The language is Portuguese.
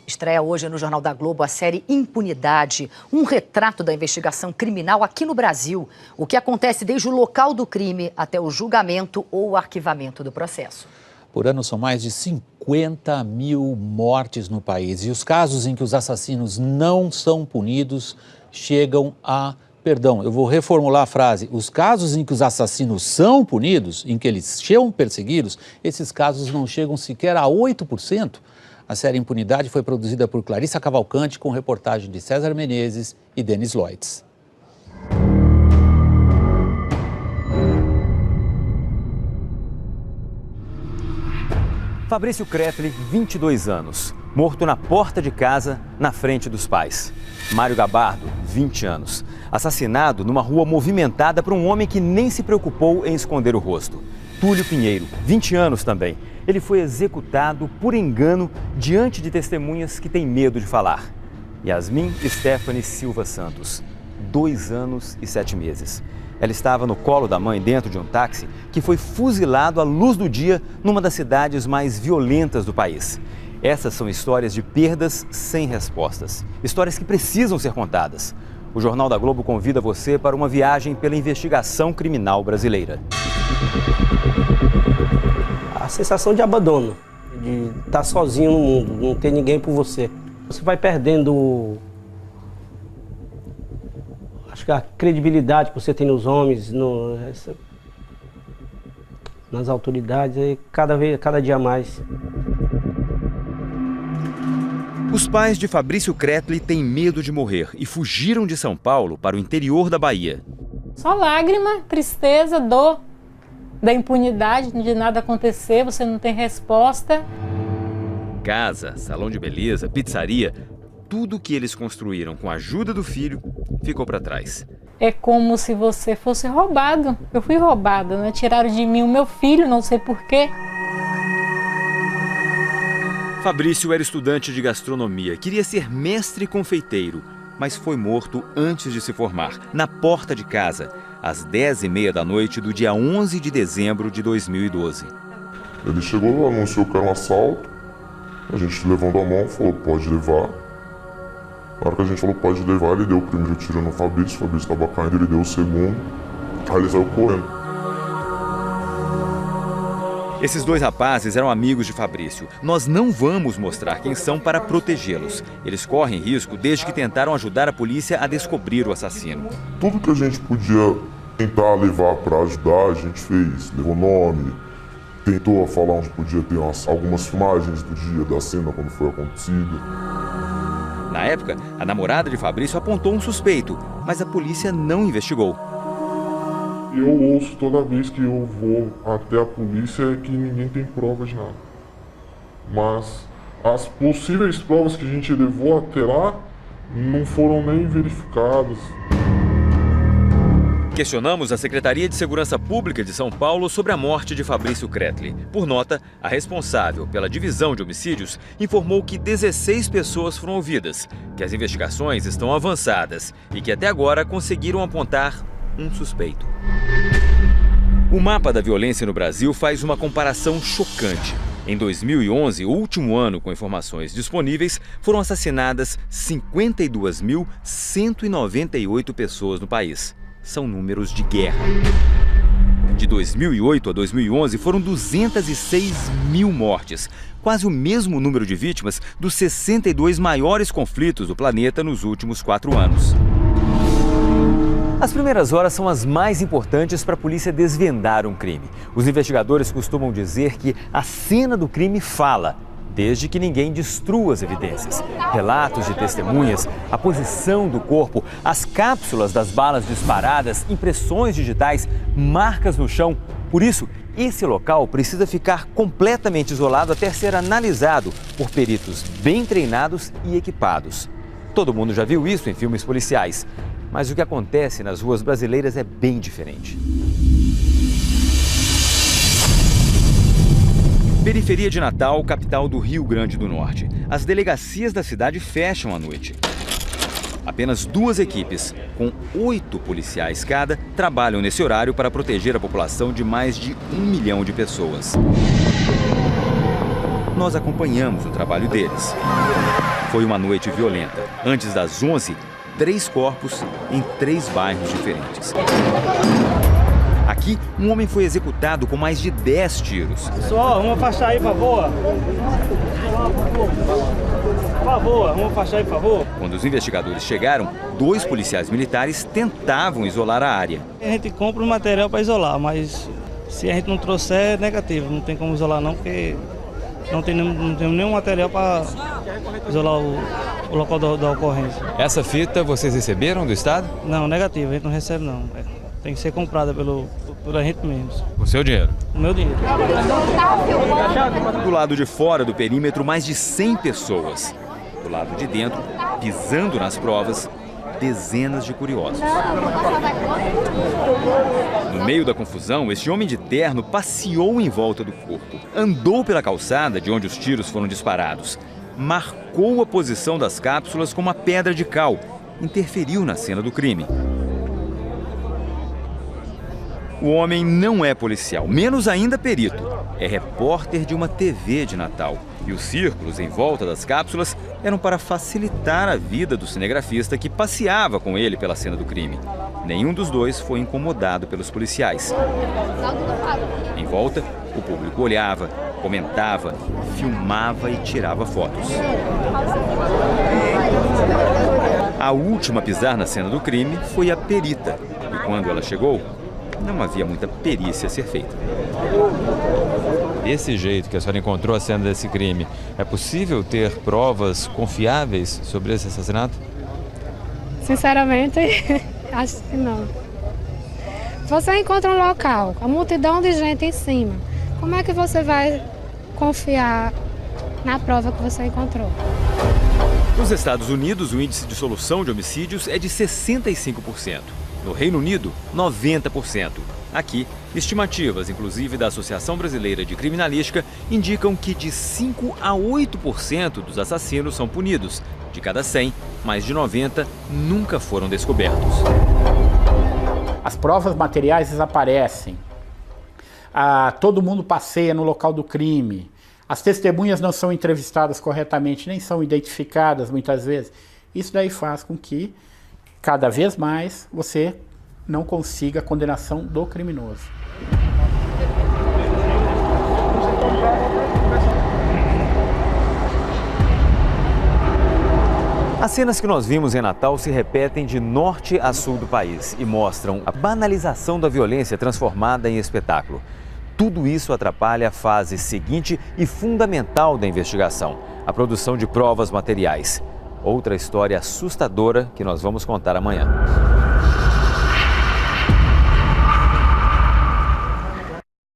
Estreia hoje no Jornal da Globo a série Impunidade, um retrato da investigação criminal aqui no Brasil. O que acontece desde o local do crime até o julgamento ou o arquivamento do processo. Por ano são mais de 50 mil mortes no país. E os casos em que os assassinos não são punidos chegam a... Perdão, eu vou reformular a frase. Os casos em que os assassinos são punidos, em que eles são perseguidos, esses casos não chegam sequer a 8%. A série Impunidade foi produzida por Clarissa Cavalcante, com reportagem de César Menezes e Denis Lloyds. Fabrício Kretli, 22 anos, morto na porta de casa, na frente dos pais. Mário Gabardo, 20 anos, assassinado numa rua movimentada por um homem que nem se preocupou em esconder o rosto. Túlio Pinheiro, 20 anos também. Ele foi executado por engano diante de testemunhas que têm medo de falar. Yasmin Stephanie Silva Santos, 2 anos e 7 meses. Ela estava no colo da mãe dentro de um táxi que foi fuzilado à luz do dia numa das cidades mais violentas do país. Essas são histórias de perdas sem respostas. Histórias que precisam ser contadas. O Jornal da Globo convida você para uma viagem pela investigação criminal brasileira. A sensação de abandono, de estar sozinho no mundo, não ter ninguém por você. Você vai perdendo, acho que a credibilidade que você tem nos homens, nas autoridades, aí cada dia mais. Os pais de Fabrício Kretli têm medo de morrer e fugiram de São Paulo para o interior da Bahia. Só lágrima, tristeza, dor da impunidade, de nada acontecer, você não tem resposta. Casa, salão de beleza, pizzaria, tudo que eles construíram com a ajuda do filho ficou para trás. É como se você fosse roubado. Eu fui roubada, né? Tiraram de mim o meu filho, não sei porquê. Fabrício era estudante de gastronomia, queria ser mestre confeiteiro, mas foi morto antes de se formar, na porta de casa, às 10h30 da noite do dia 11 de dezembro de 2012. Ele chegou lá, anunciou que era um assalto, a gente levantou a mão, falou pode levar. Na hora que a gente falou pode levar, ele deu o primeiro tiro no Fabrício estava caindo, ele deu o segundo, aí ele saiu correndo. Esses 2 rapazes eram amigos de Fabrício. Nós não vamos mostrar quem são para protegê-los. Eles correm risco desde que tentaram ajudar a polícia a descobrir o assassino. Tudo que a gente podia tentar levar para ajudar, a gente fez. Levou nome, tentou falar onde podia ter algumas filmagens do dia, da cena, quando foi acontecido. Na época, a namorada de Fabrício apontou um suspeito, mas a polícia não investigou. Eu ouço toda vez que eu vou até a polícia que ninguém tem prova de nada. Mas as possíveis provas que a gente levou até lá não foram nem verificadas. Questionamos a Secretaria de Segurança Pública de São Paulo sobre a morte de Fabrício Kretli. Por nota, a responsável pela divisão de homicídios informou que 16 pessoas foram ouvidas, que as investigações estão avançadas e que até agora conseguiram apontar um suspeito. O mapa da violência no Brasil faz uma comparação chocante. Em 2011, o último ano com informações disponíveis, foram assassinadas 52.198 pessoas no país. São números de guerra. De 2008 a 2011, foram 206 mil mortes, quase o mesmo número de vítimas dos 62 maiores conflitos do planeta nos últimos 4 anos. As primeiras horas são as mais importantes para a polícia desvendar um crime. Os investigadores costumam dizer que a cena do crime fala, desde que ninguém destrua as evidências. Relatos de testemunhas, a posição do corpo, as cápsulas das balas disparadas, impressões digitais, marcas no chão. Por isso, esse local precisa ficar completamente isolado até ser analisado por peritos bem treinados e equipados. Todo mundo já viu isso em filmes policiais. Mas o que acontece nas ruas brasileiras é bem diferente. Periferia de Natal, capital do Rio Grande do Norte. As delegacias da cidade fecham à noite. Apenas 2 equipes, com 8 policiais cada, trabalham nesse horário para proteger a população de mais de 1 milhão de pessoas. Nós acompanhamos o trabalho deles. Foi uma noite violenta. Antes das 11, 3 corpos em 3 bairros diferentes. Aqui, um homem foi executado com mais de 10 tiros. Pessoal, vamos afastar aí, por favor. Por favor, vamos afastar aí, por favor. Quando os investigadores chegaram, 2 policiais militares tentavam isolar a área. A gente compra o material para isolar, mas se a gente não trouxer, é negativo. Não tem como isolar não, porque não temos nenhum material para isolar o local da ocorrência. Essa fita vocês receberam do Estado? Não, negativo, a gente não recebe não. Tem que ser comprada pela gente mesmo. O seu dinheiro? O meu dinheiro. Do lado de fora do perímetro, mais de 100 pessoas. Do lado de dentro, pisando nas provas, dezenas de curiosos. No meio da confusão, este homem de terno passeou em volta do corpo, andou pela calçada de onde os tiros foram disparados, marcou a posição das cápsulas com uma pedra de cal, interferiu na cena do crime. O homem não é policial, menos ainda perito. É repórter de uma TV de Natal. E os círculos em volta das cápsulas eram para facilitar a vida do cinegrafista que passeava com ele pela cena do crime. Nenhum dos dois foi incomodado pelos policiais. Em volta, o público olhava, comentava, filmava e tirava fotos. A última a pisar na cena do crime foi a perita. E quando ela chegou, não havia muita perícia a ser feita. Esse jeito que a senhora encontrou a cena desse crime, é possível ter provas confiáveis sobre esse assassinato? Sinceramente, acho que não. Você encontra um local, a multidão de gente em cima, como é que você vai confiar na prova que você encontrou? Nos Estados Unidos, o índice de solução de homicídios é de 65%. No Reino Unido, 90%. Aqui, estimativas, inclusive da Associação Brasileira de Criminalística, indicam que de 5 a 8% dos assassinos são punidos. De cada 100, mais de 90 nunca foram descobertos. As provas materiais desaparecem. Todo mundo passeia no local do crime. As testemunhas não são entrevistadas corretamente, nem são identificadas muitas vezes. Isso daí faz com que, cada vez mais, você não consiga a condenação do criminoso. As cenas que nós vimos em Natal se repetem de norte a sul do país e mostram a banalização da violência transformada em espetáculo. Tudo isso atrapalha a fase seguinte e fundamental da investigação, a produção de provas materiais. Outra história assustadora que nós vamos contar amanhã.